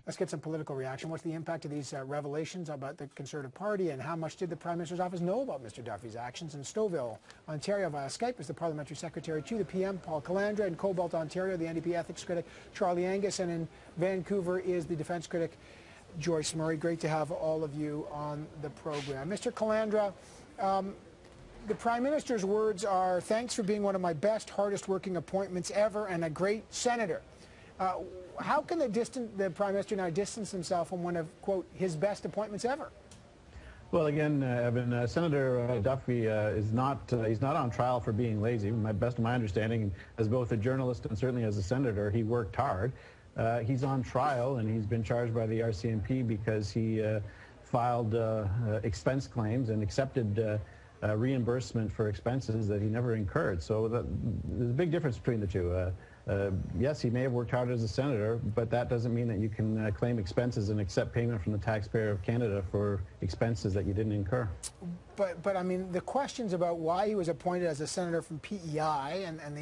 Let's get some political reaction. What's the impact of these revelations about the Conservative Party, and how much did the Prime Minister's office know about Mr. Duffy's actions? In Stouffville, Ontario, via Skype is the Parliamentary Secretary to the PM, Paul Calandra. In Cobalt, Ontario, the NDP ethics critic, Charlie Angus. And in Vancouver is the defence critic, Joyce Murray. Great to have all of you on the program. Mr. Calandra, the Prime Minister's words are, "Thanks for being one of my best, hardest working appointments ever and a great senator." How can the Prime Minister now distance himself from one of, quote, his best appointments ever? Well, again, Evan, Senator Duffy is not, he's not on trial for being lazy. Best of my understanding, as both a journalist and certainly as a senator, he worked hard. He's on trial, and he's been charged by the RCMP because he filed expense claims and accepted reimbursement for expenses that he never incurred. So there's a big difference between the two. Yes, he may have worked hard as a senator, but that doesn't mean that you can claim expenses and accept payment from the taxpayer of Canada for expenses that you didn't incur. But I mean, the questions about why he was appointed as a senator from PEI and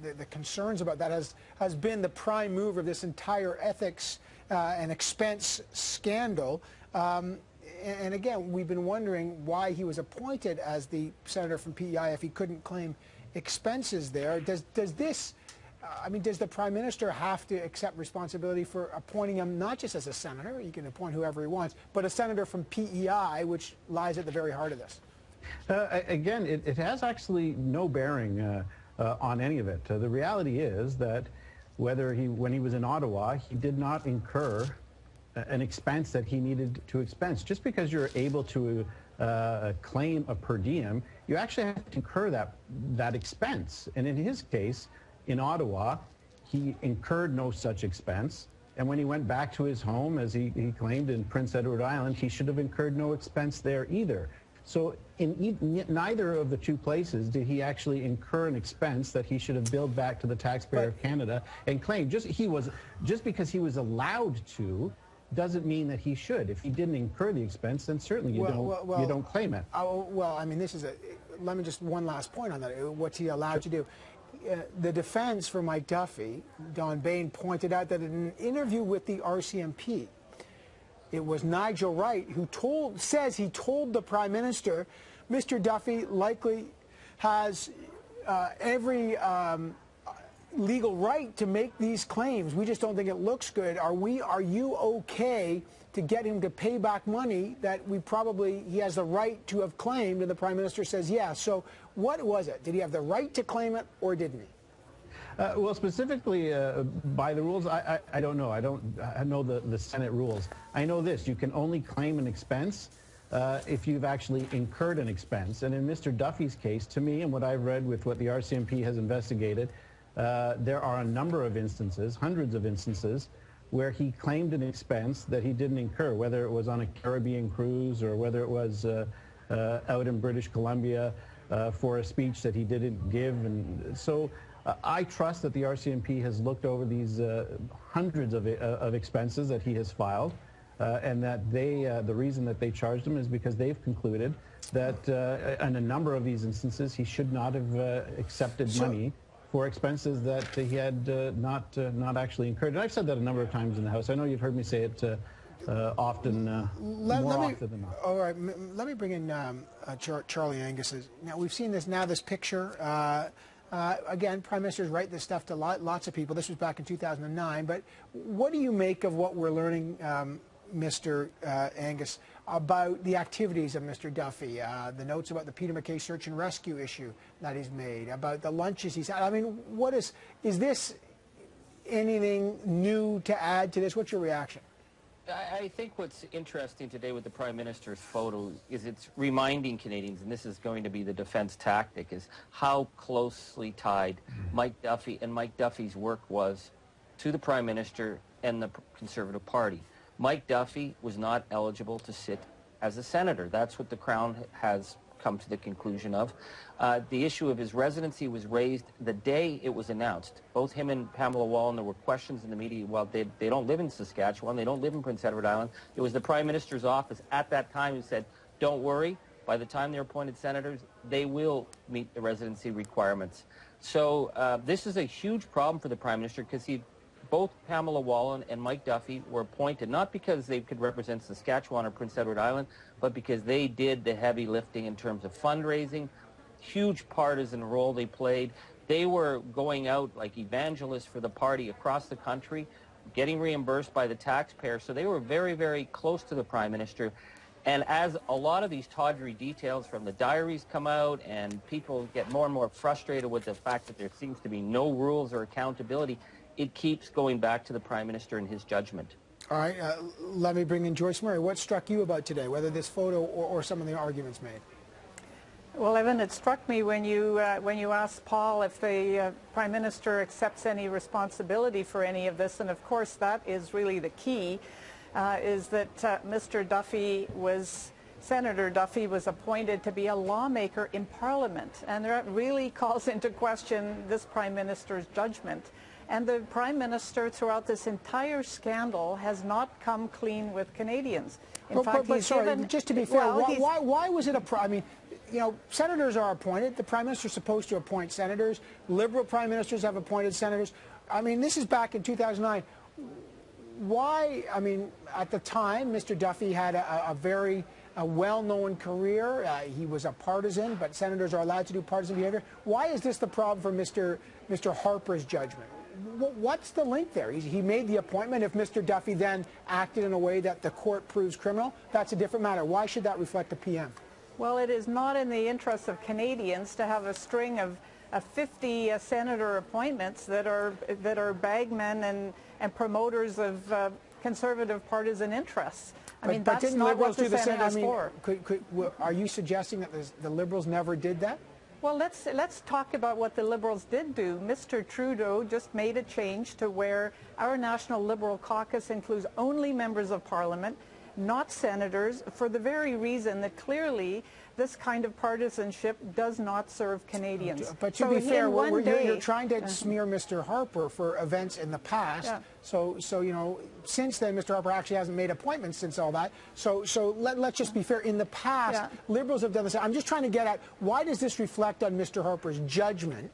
the concerns about that has been the prime mover of this entire ethics and expense scandal. And again, we've been wondering why he was appointed as the senator from PEI if he couldn't claim expenses there. Does the Prime Minister have to accept responsibility for appointing him not just as a senator, he can appoint whoever he wants, but a senator from PEI, which lies at the very heart of this? Again, it has actually no bearing on any of it. The reality is that when he was in Ottawa, he did not incur an expense that he needed to expense. Just because you're able to claim a per diem, you actually have to incur that expense. And in his case, in Ottawa, he incurred no such expense. And when he went back to his home, as he claimed in Prince Edward Island, he should have incurred no expense there either. So in neither of the two places did he actually incur an expense that he should have billed back to the taxpayer of Canada and claimed. Just because he was allowed to doesn't mean that he should. If he didn't incur the expense, then certainly you don't claim it. Well, I mean, let me just one last point on that. What's he allowed to do? The defense for Mike Duffy, Don Bain, pointed out that in an interview with the RCMP, it was Nigel Wright who says he told the Prime Minister, Mr. Duffy likely has every legal right to make these claims. We just don't think it looks good. Are you okay to get him to pay back money that he has the right to have claimed? And the Prime Minister says yes. So what was it? Did he have the right to claim it, or didn't he? Well, specifically by the rules, I don't know. I don't know the Senate rules. I know this: you can only claim an expense if you've actually incurred an expense. And in Mr. Duffy's case, to me, and what I've read with what the RCMP has investigated, there are a number of instances, hundreds of instances, where he claimed an expense that he didn't incur, whether it was on a Caribbean cruise or whether it was out in British Columbia for a speech that he didn't give. And so I trust that the RCMP has looked over these hundreds of expenses that he has filed, and that the reason that they charged him is because they've concluded that in a number of these instances he should not have accepted money for expenses that he had not actually incurred. And I've said that a number of times in the House. I know you've heard me say it often, more often than not. All right, let me bring in Charlie Angus. Now, we've seen this picture. Again, Prime Ministers write this stuff to lots of people. This was back in 2009. But what do you make of what we're learning, Mr. Angus, about the activities of Mr. Duffy, the notes about the Peter MacKay search and rescue issue that he's made, about the lunches he's had? I mean, is this anything new to add to this? What's your reaction? I think what's interesting today with the Prime Minister's photo is it's reminding Canadians, and this is going to be the defense tactic, is how closely tied Mike Duffy and Mike Duffy's work was to the Prime Minister and the Conservative Party. Mike Duffy was not eligible to sit as a senator. That's what the Crown has come to the conclusion of. The issue of his residency was raised the day it was announced. Both him and Pamela Wallin, there were questions in the media. Well, they don't live in Saskatchewan. They don't live in Prince Edward Island. It was the Prime Minister's office at that time who said, don't worry, by the time they're appointed senators, they will meet the residency requirements. So this is a huge problem for the Prime Minister because he both Pamela Wallin and Mike Duffy were appointed not because they could represent Saskatchewan or Prince Edward Island, but because they did the heavy lifting in terms of fundraising, huge partisan role they played. They were going out like evangelists for the party across the country, getting reimbursed by the taxpayer. So they were very, very close to the Prime Minister. And as a lot of these tawdry details from the diaries come out and people get more and more frustrated with the fact that there seems to be no rules or accountability, it keeps going back to the Prime Minister and his judgment. All right, let me bring in Joyce Murray. What struck you about today, whether this photo or some of the arguments made? Well, Evan, it struck me when you asked Paul if the Prime Minister accepts any responsibility for any of this, and of course that is really the key, is that Senator Duffy was appointed to be a lawmaker in Parliament, and that really calls into question this Prime Minister's judgment. And the Prime Minister, throughout this entire scandal, has not come clean with Canadians. In fact, but sorry, just to be fair, why was it I mean, you know, senators are appointed. The Prime Minister is supposed to appoint senators. Liberal Prime Ministers have appointed senators. I mean, this is back in 2009. Why, I mean, at the time, Mr. Duffy had a very well-known career. He was a partisan, but senators are allowed to do partisan behavior. Why is this the problem for Mr. Harper's judgment? What's the link there? He made the appointment. If Mr. Duffy then acted in a way that the court proves criminal, that's a different matter. Why should that reflect the PM? Well, it is not in the interest of Canadians to have a string of 50 senator appointments that are bagmen and promoters of conservative partisan interests. I mean, that's not what the Senate is for. Are you suggesting that the Liberals never did that? Well, let's talk about what the Liberals did do. Mr. Trudeau just made a change to where our National Liberal Caucus includes only members of Parliament, not senators, for the very reason that clearly this kind of partisanship does not serve Canadians. But to be fair, you're trying to smear Mr. Harper for events in the past. Yeah. So you know, since then, Mr. Harper actually hasn't made appointments since all that. So let's just be fair. In the past, Liberals have done this. I'm just trying to get at why does this reflect on Mr. Harper's judgment,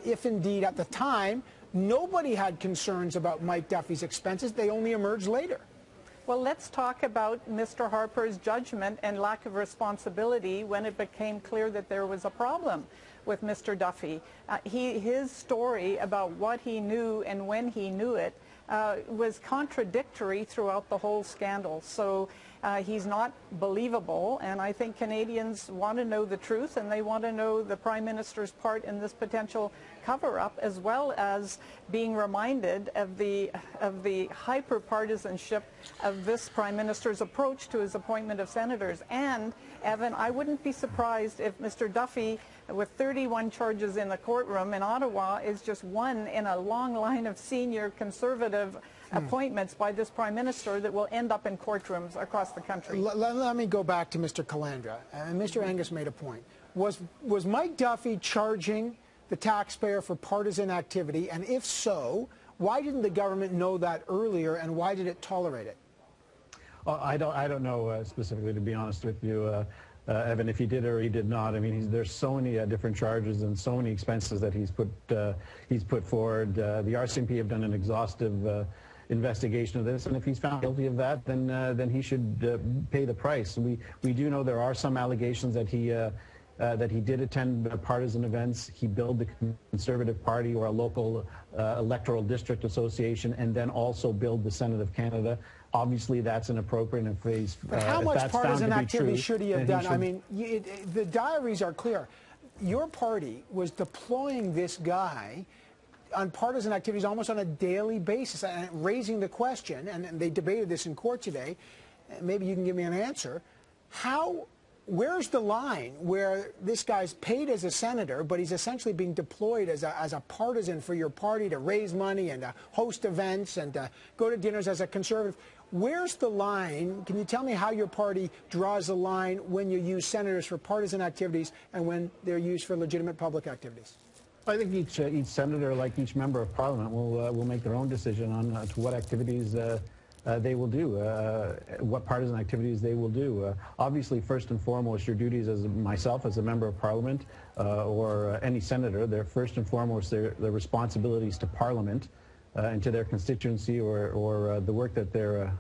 if indeed at the time nobody had concerns about Mike Duffy's expenses. They only emerged later. Well, let's talk about Mr. Harper's judgment and lack of responsibility when it became clear that there was a problem with Mr. Duffy. His story about what he knew and when he knew it was contradictory throughout the whole scandal. So he's not believable, and I think Canadians want to know the truth, and they want to know the Prime Minister's part in this potential cover-up, as well as being reminded of the hyper-partisanship of this Prime Minister's approach to his appointment of senators. And, Evan, I wouldn't be surprised if Mr. Duffy, with 31 charges in the courtroom in Ottawa, is just one in a long line of senior Conservative appointments by this Prime Minister that will end up in courtrooms across the country. Let me go back to Mr. Calandra. And Mr. Angus made a point. Was Mike Duffy charging the taxpayer for partisan activity? And if so, why didn't the government know that earlier, and why did it tolerate it? Well, I don't know specifically, to be honest with you, Evan, if he did or he did not. I mean, there's so many different charges and so many expenses that he's put forward. The RCMP have done an exhaustive investigation of this, and if he's found guilty of that, then he should pay the price. We do know there are some allegations that he did attend partisan events. He billed the Conservative Party or a local electoral district association, and then also billed the Senate of Canada. Obviously, that's inappropriate. But how much partisan activity should he have done? I mean, the diaries are clear. Your party was deploying this guy on partisan activities almost on a daily basis, and raising the question, and they debated this in court today. Maybe you can give me an answer. Where's the line where this guy's paid as a senator, but he's essentially being deployed as a partisan for your party to raise money and to host events and to go to dinners as a Conservative? Where's the line? Can you tell me how your party draws the line when you use senators for partisan activities and when they're used for legitimate public activities? I think each senator, like each member of Parliament, will make their own decision on to what activities they will do, what partisan activities they will do. Obviously, first and foremost, your duties as myself, as a member of Parliament, or any senator, they're first and foremost their responsibilities to Parliament. into their constituency or the work that they're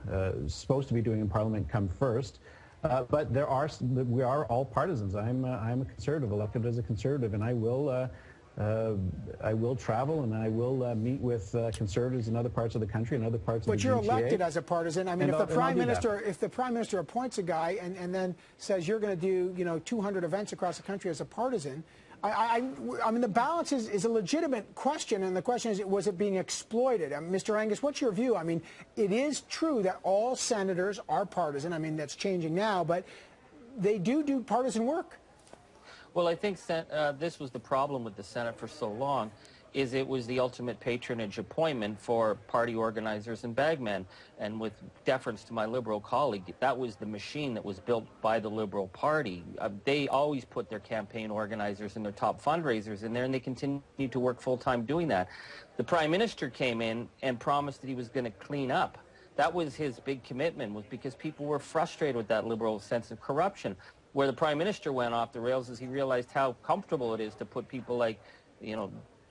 supposed to be doing in Parliament come first. But we are all partisans. I'm a conservative, elected as a conservative, and I will travel and I will meet with conservatives in other parts of the country and other parts of the GTA. But you're elected as a partisan. I mean, if the prime minister appoints a guy and then says you're going to do 200 events across the country as a partisan, I mean, the balance is a legitimate question, and the question is, was it being exploited? Mr. Angus, what's your view? I mean, it is true that all senators are partisan. I mean, that's changing now, but they do partisan work. Well, I think this was the problem with the Senate for so long, is it was the ultimate patronage appointment for party organizers and bagmen. And with deference to my Liberal colleague, that was the machine that was built by the Liberal Party. They always put their campaign organizers and their top fundraisers in there, and they continue to work full-time doing that. The Prime Minister came in and promised that he was going to clean up. That was his big commitment, was because people were frustrated with that Liberal sense of corruption. Where the Prime Minister went off the rails is he realized how comfortable it is to put people like,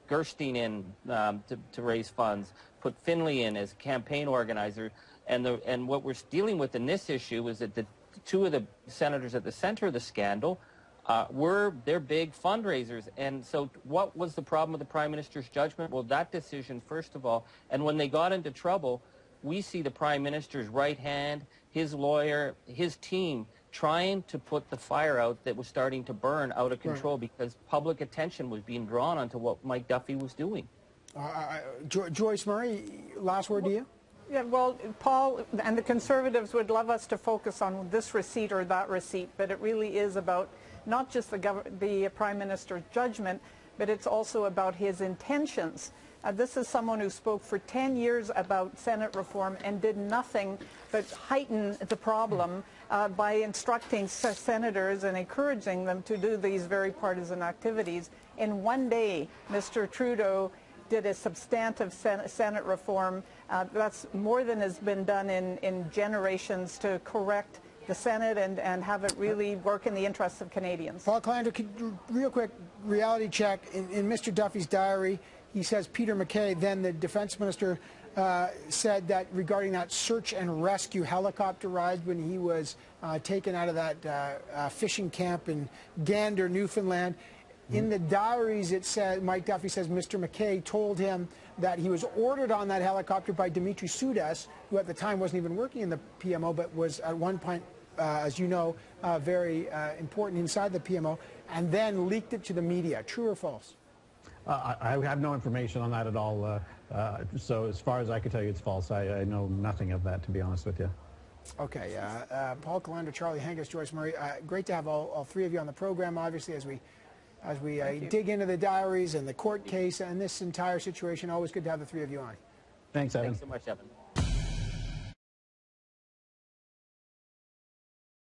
Gerstein in to raise funds, put Finlay in as campaign organizer, and what we're dealing with in this issue is that the two of the senators at the center of the scandal they're big fundraisers. And so what was the problem with the Prime Minister's judgment? Well, that decision, first of all, and when they got into trouble, we see the Prime Minister's right hand, his lawyer, his team, trying to put the fire out that was starting to burn out of control because public attention was being drawn onto what Mike Duffy was doing. Joyce Murray, last word to you. Yeah, well, Paul and the Conservatives would love us to focus on this receipt or that receipt, but it really is about not just the Prime Minister's judgment, but it's also about his intentions. This is someone who spoke for 10 years about Senate reform and did nothing but heighten the problem by instructing senators and encouraging them to do these very partisan activities. In one day, Mr. Trudeau did a substantive Senate reform. That's more than has been done in generations to correct the Senate and have it really work in the interests of Canadians. Paul Calandra, real quick reality check. In Mr. Duffy's diary, he says Peter MacKay, then the defense minister, said that regarding that search and rescue helicopter ride when he was taken out of that fishing camp in Gander, Newfoundland. In the diaries, it said, Mike Duffy says Mr. MacKay told him that he was ordered on that helicopter by Dimitri Soudas, who at the time wasn't even working in the PMO, but was at one point, as you know, very important inside the PMO, and then leaked it to the media. True or false? I have no information on that at all. So as far as I can tell you, it's false. I know nothing of that, to be honest with you. Okay. Paul Calandra, Charlie Angus, Joyce Murray, great to have all three of you on the program, obviously, as we dig into the diaries and the court case and this entire situation. Always good to have the three of you on. Thanks, Evan. Thanks so much, Evan.